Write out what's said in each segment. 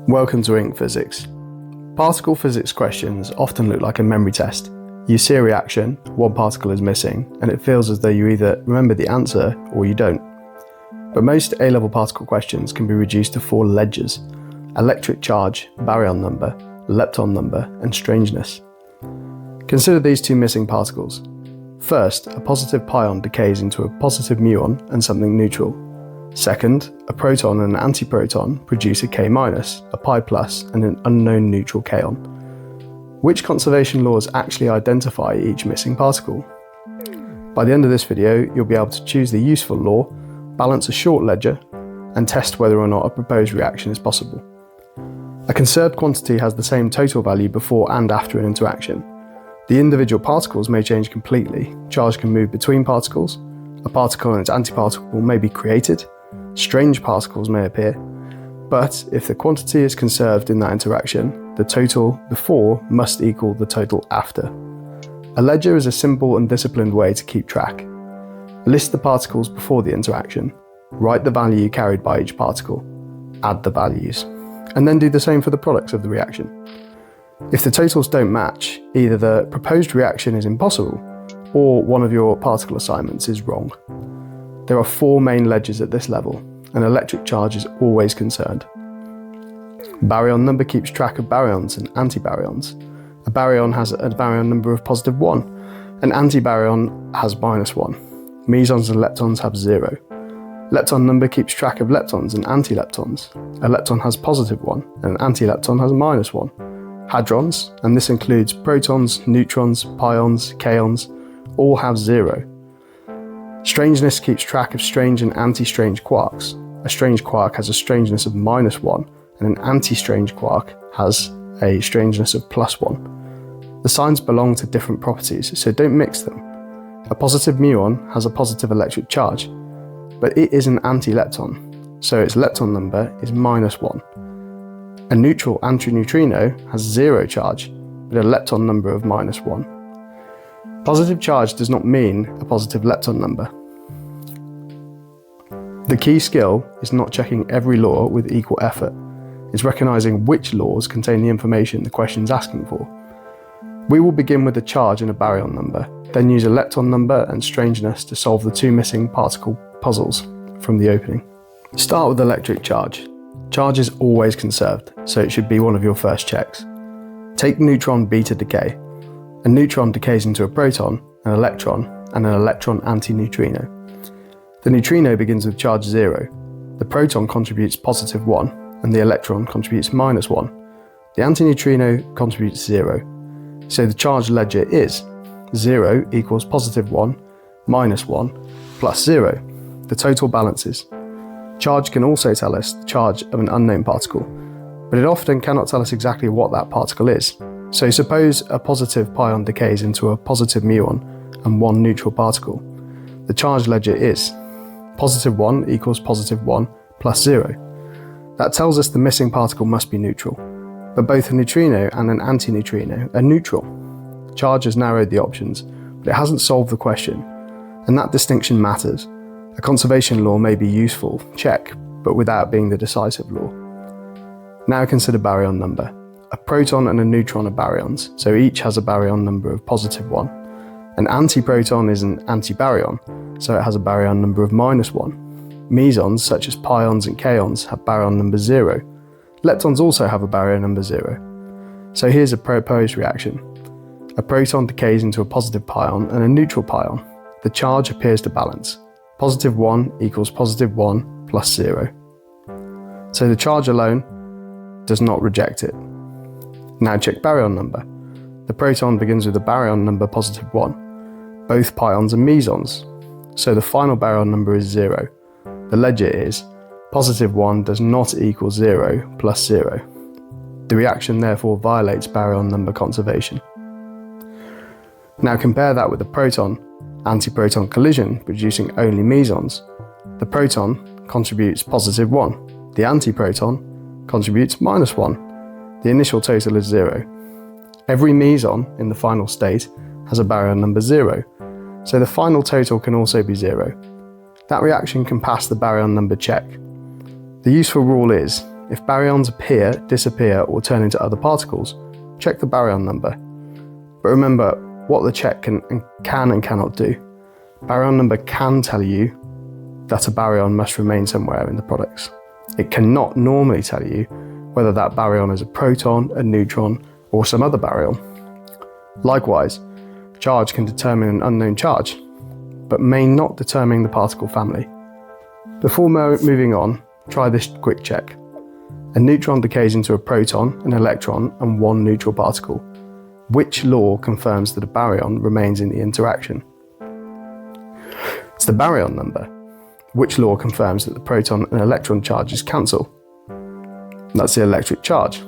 Welcome to Ink Physics. Particle physics questions often look like a memory test. You see a reaction, one particle is missing, and it feels as though you either remember the answer or you don't. But most A-level particle questions can be reduced to 4 ledgers: electric charge, baryon number, lepton number, and strangeness. Consider these 2 missing particles. First, a positive pion decays into a positive muon and something neutral. Second, a proton and an antiproton produce a K-, a pi+, and an unknown neutral-kaon. Which conservation laws actually identify each missing particle? By the end of this video, you'll be able to choose the useful law, balance a short ledger, and test whether or not a proposed reaction is possible. A conserved quantity has the same total value before and after an interaction. The individual particles may change completely. Charge can move between particles. A particle and its antiparticle may be created. Strange particles may appear. But if the quantity is conserved in that interaction, the total before must equal the total after. A ledger is a simple and disciplined way to keep track. List the particles before the interaction. Write the value carried by each particle. Add the values. And then do the same for the products of the reaction. If the totals don't match, either the proposed reaction is impossible or one of your particle assignments is wrong. There are 4 main ledgers at this level. An electric charge is always concerned. Baryon number keeps track of baryons and antibaryons. A baryon has a baryon number of +1. An antibaryon has -1. Mesons and leptons have 0. Lepton number keeps track of leptons and antileptons. A lepton has +1 and an antilepton has -1. Hadrons, and this includes protons, neutrons, pions, kaons, all have 0. Strangeness keeps track of strange and anti-strange quarks. A strange quark has a strangeness of -1, and an anti-strange quark has a strangeness of +1. The signs belong to different properties, so don't mix them. A positive muon has a positive electric charge, but it is an anti-lepton, so its lepton number is -1. A neutral antineutrino has 0 charge, but a lepton number of -1. Positive charge does not mean a positive lepton number. The key skill is not checking every law with equal effort. It's recognizing which laws contain the information the question is asking for. We will begin with a charge and a baryon number, then use a lepton number and strangeness to solve the 2 missing particle puzzles from the opening. Start with electric charge. Charge is always conserved, so it should be one of your first checks. Take neutron beta decay. A neutron decays into a proton, an electron, and an electron antineutrino. The neutrino begins with charge 0. The proton contributes +1, and the electron contributes -1. The antineutrino contributes 0. So the charge ledger is 0 equals +1, -1, plus 0. The total balances. Charge can also tell us the charge of an unknown particle, but it often cannot tell us exactly what that particle is. So suppose a positive pion decays into a positive muon and 1 neutral particle. The charge ledger is +1 equals +1 plus 0. That tells us the missing particle must be neutral, but both a neutrino and an antineutrino are neutral. Charge has narrowed the options, but it hasn't solved the question, and that distinction matters. A conservation law may be useful, check, but without being the decisive law. Now consider baryon number. A proton and a neutron are baryons, so each has a baryon number of +1. An antiproton is an antibaryon, so it has a baryon number of -1. Mesons, such as pions and kaons, have baryon number 0. Leptons also have a baryon number 0. So here's a proposed reaction. A proton decays into a positive pion and a neutral pion. The charge appears to balance. +1 equals +1 plus 0. So the charge alone does not reject it. Now check baryon number. The proton begins with a baryon number +1. Both pions are mesons, so the final baryon number is 0. The ledger is +1 does not equal 0 plus 0. The reaction therefore violates baryon number conservation. Now compare that with the proton antiproton collision producing only mesons. The proton contributes +1. The antiproton contributes -1. The initial total is 0. Every meson in the final state has a baryon number 0, so the final total can also be 0. That reaction can pass the baryon number check. The useful rule is, If baryons appear, disappear, or turn into other particles, check the baryon number. But remember what the check can and cannot do. Baryon number can tell you that a baryon must remain somewhere in the products. It cannot normally tell you whether that baryon is a proton, a neutron, or some other baryon. Likewise, charge can determine an unknown charge, but may not determine the particle family. Before moving on, try this quick check. A neutron decays into a proton, an electron, and one neutral particle. Which law confirms that a baryon remains in the interaction? It's the baryon number. Which law confirms that the proton and electron charges cancel? That's the electric charge.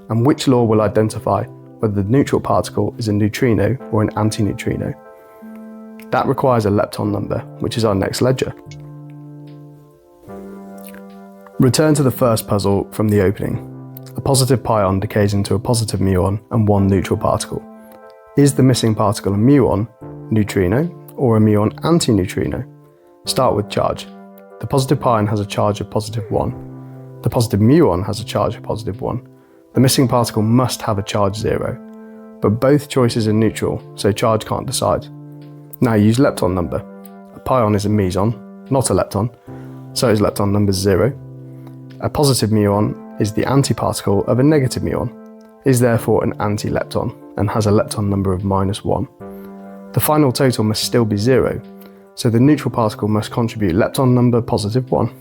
And which law will identify whether the neutral particle is a neutrino or an antineutrino? That requires a lepton number, which is our next ledger. Return to the first puzzle from the opening. A positive pion decays into a positive muon and one neutral particle. Is the missing particle a muon, neutrino, or a muon antineutrino? Start with charge. The positive pion has a charge of +1. The positive muon has a charge of +1. The missing particle must have a charge 0. But both choices are neutral, so charge can't decide. Now use lepton number. A pion is a meson, not a lepton, so is lepton number 0. A positive muon is the antiparticle of a negative muon, is therefore an anti-lepton, and has a lepton number of -1. The final total must still be 0, so the neutral particle must contribute lepton number +1.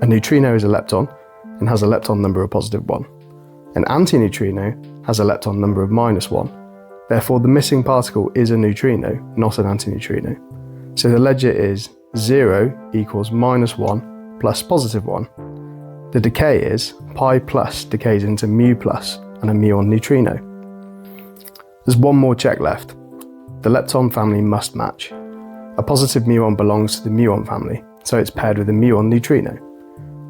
A neutrino is a lepton, and has a lepton number of +1. An antineutrino has a lepton number of -1. Therefore, the missing particle is a neutrino, not an antineutrino. So the ledger is 0 equals -1 plus +1. The decay is pi plus decays into mu plus and a muon neutrino. There's one more check left. The lepton family must match. A positive muon belongs to the muon family, so it's paired with a muon neutrino.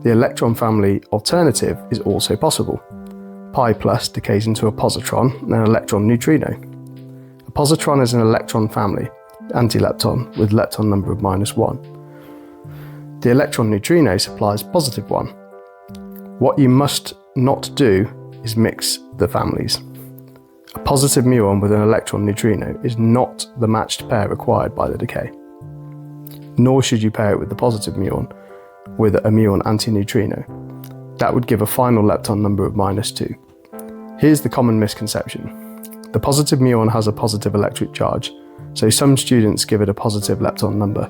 The electron family alternative is also possible. Pi plus decays into a positron and an electron neutrino. A positron is an electron family, anti-lepton, with lepton number of -1. The electron neutrino supplies +1. What you must not do is mix the families. A positive muon with an electron neutrino is not the matched pair required by the decay. Nor should you pair it with the positive muon with a muon antineutrino. That would give a final lepton number of -2. Here's the common misconception. The positive muon has a positive electric charge, so some students give it a positive lepton number.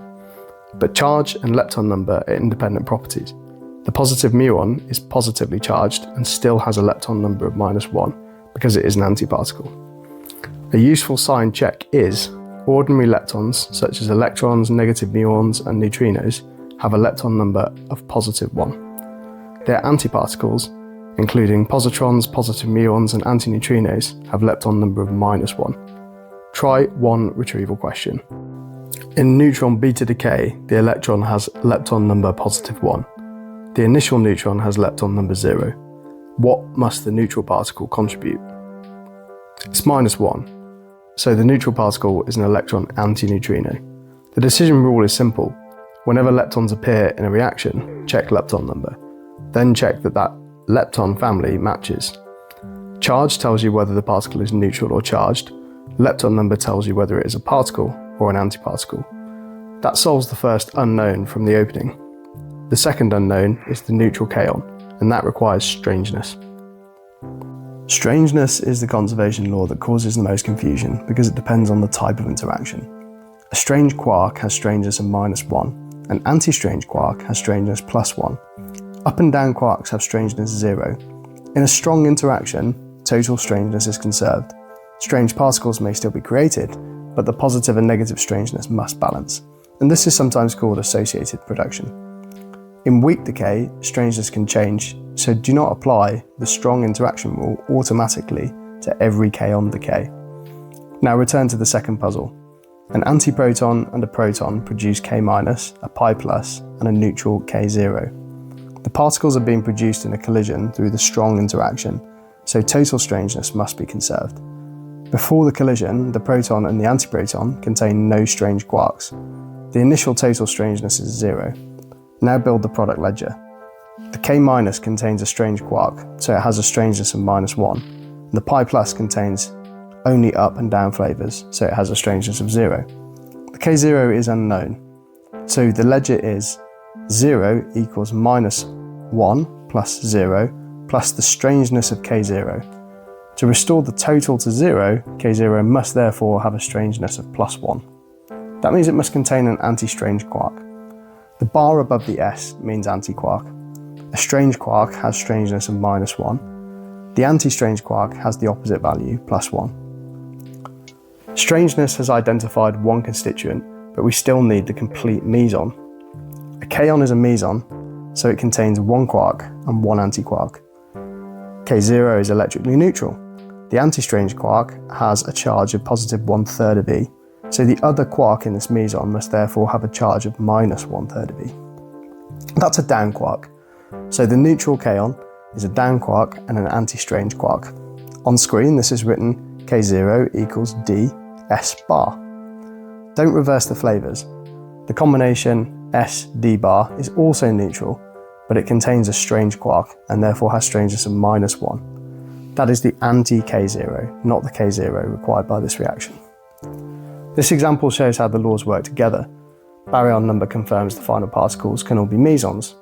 But charge and lepton number are independent properties. The positive muon is positively charged and still has a lepton number of -1 because it is an antiparticle. A useful sign check is ordinary leptons, such as electrons, negative muons, and neutrinos, have a lepton number of +1. Their antiparticles, including positrons, positive muons, and antineutrinos, have lepton number of -1. Try one retrieval question. In neutron beta decay, the electron has lepton number +1. The initial neutron has lepton number 0. What must the neutral particle contribute? It's -1, so the neutral particle is an electron antineutrino. The decision rule is simple. Whenever leptons appear in a reaction, check lepton number. Then check that lepton family matches. Charge tells you whether the particle is neutral or charged. Lepton number tells you whether it is a particle or an antiparticle. That solves the first unknown from the opening. The second unknown is the neutral-kaon, and that requires strangeness. Strangeness is the conservation law that causes the most confusion because it depends on the type of interaction. A strange quark has strangeness of -1, an anti-strange quark has strangeness +1. Up and down quarks have strangeness 0. In a strong interaction, total strangeness is conserved. Strange particles may still be created, but the positive and negative strangeness must balance, and this is sometimes called associated production. In weak decay, strangeness can change, so do not apply the strong interaction rule automatically to every kaon decay. Now return to the second puzzle. An antiproton and a proton produce K-, a pi+, and a neutral K0. The particles are being produced in a collision through the strong interaction, so total strangeness must be conserved. Before the collision, the proton and the antiproton contain no strange quarks. The initial total strangeness is 0. Now build the product ledger. The K- contains a strange quark, so it has a strangeness of -1. And the pi+ contains only up and down flavours, so it has a strangeness of 0. The K0 is unknown, so the ledger is 0 equals -1 plus 0 plus the strangeness of K0. To restore the total to 0, K0 must therefore have a strangeness of +1. That means it must contain an anti-strange quark. The bar above the S means anti-quark. A strange quark has strangeness of -1. The anti-strange quark has the opposite value, +1. Strangeness has identified one constituent, but we still need the complete meson. A kaon is a meson, so it contains one quark and one antiquark. K0 is electrically neutral. The anti-strange quark has a charge of +1/3 of E, so the other quark in this meson must therefore have a charge of -1/3 of E. That's a down quark, so the neutral-kaon is a down quark and an anti-strange quark. On screen this is written K0 equals D S bar. Don't reverse the flavours. The combination S D bar is also neutral, but it contains a strange quark and therefore has strangeness of -1. That is the anti-K0, not the K0 required by this reaction. This example shows how the laws work together. Baryon number confirms the final particles can all be mesons.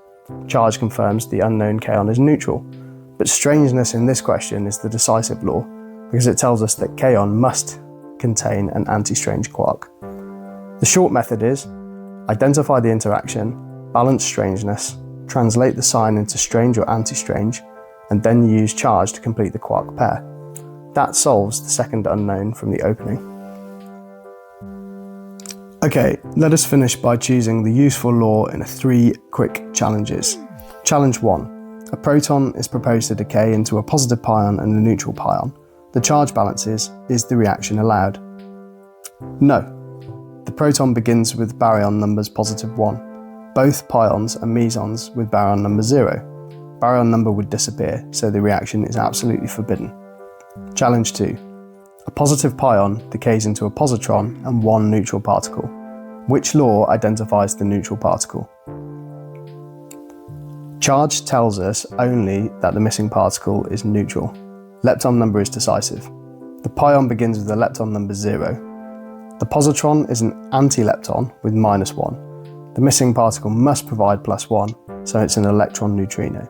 Charge confirms the unknown kaon is neutral. But strangeness in this question is the decisive law, because it tells us that kaon must contain an anti-strange quark. The short method is identify the interaction, balance strangeness, translate the sign into strange or anti-strange, and then use charge to complete the quark pair. That solves the second unknown from the opening. Okay, let us finish by choosing the useful law in 3 quick challenges. Challenge 1. A proton is proposed to decay into a positive pion and a neutral pion. The charge balances. Is the reaction allowed? No. The proton begins with baryon numbers +1. Both pions are mesons with baryon number 0. Baryon number would disappear, so the reaction is absolutely forbidden. Challenge 2. A positive pion decays into a positron and one neutral particle. Which law identifies the neutral particle? Charge tells us only that the missing particle is neutral. Lepton number is decisive. The pion begins with a lepton number 0. The positron is an anti-lepton with -1. The missing particle must provide +1, so it's an electron neutrino.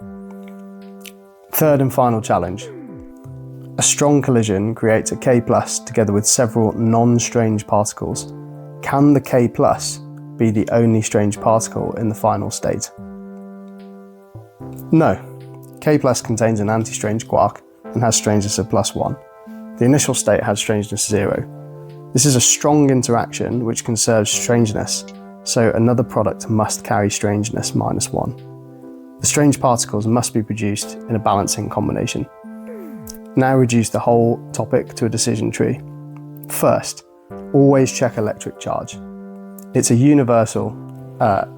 Third and final challenge. A strong collision creates a K+ together with several non-strange particles. Can the K+ be the only strange particle in the final state? No. K+ contains an anti-strange quark and has strangeness of +1. The initial state has strangeness 0. This is a strong interaction which conserves strangeness, so another product must carry strangeness -1. The strange particles must be produced in a balancing combination. Now reduce the whole topic to a decision tree. First, always check electric charge. It's a universal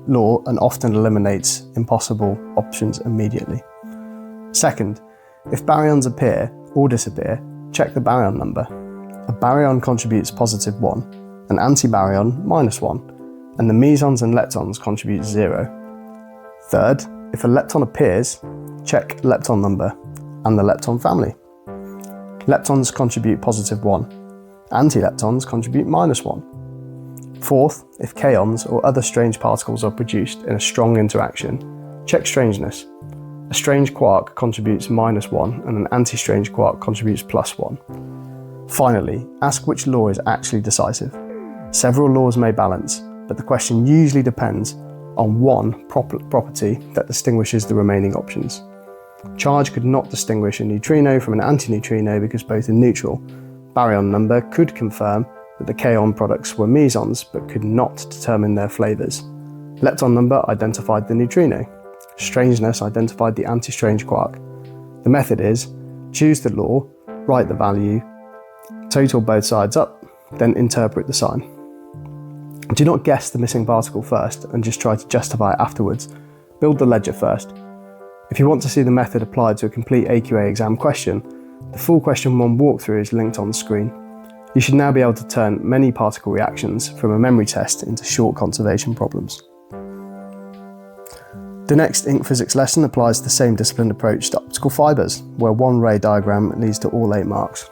law and often eliminates impossible options immediately. Second, if baryons appear or disappear, check the baryon number. A baryon contributes +1, an antibaryon -1, and the mesons and leptons contribute 0. Third, if a lepton appears, check lepton number and the lepton family. Leptons contribute +1, antileptons contribute -1. Fourth, if kaons or other strange particles are produced in a strong interaction, check strangeness. A strange quark contributes -1 and an anti-strange quark contributes +1. Finally, ask which law is actually decisive. Several laws may balance, but the question usually depends on one property that distinguishes the remaining options. Charge could not distinguish a neutrino from an antineutrino because both are neutral. Baryon number could confirm that the kaon products were mesons but could not determine their flavours. Lepton number identified the neutrino. Strangeness identified the anti-strange quark. The method is, choose the law, write the value, total both sides up, then interpret the sign. Do not guess the missing particle first and just try to justify it afterwards. Build the ledger first. If you want to see the method applied to a complete AQA exam question, the full question 1 walkthrough is linked on the screen. You should now be able to turn many particle reactions from a memory test into short conservation problems. The next ink physics lesson applies the same disciplined approach to optical fibres, where one ray diagram leads to all 8 marks.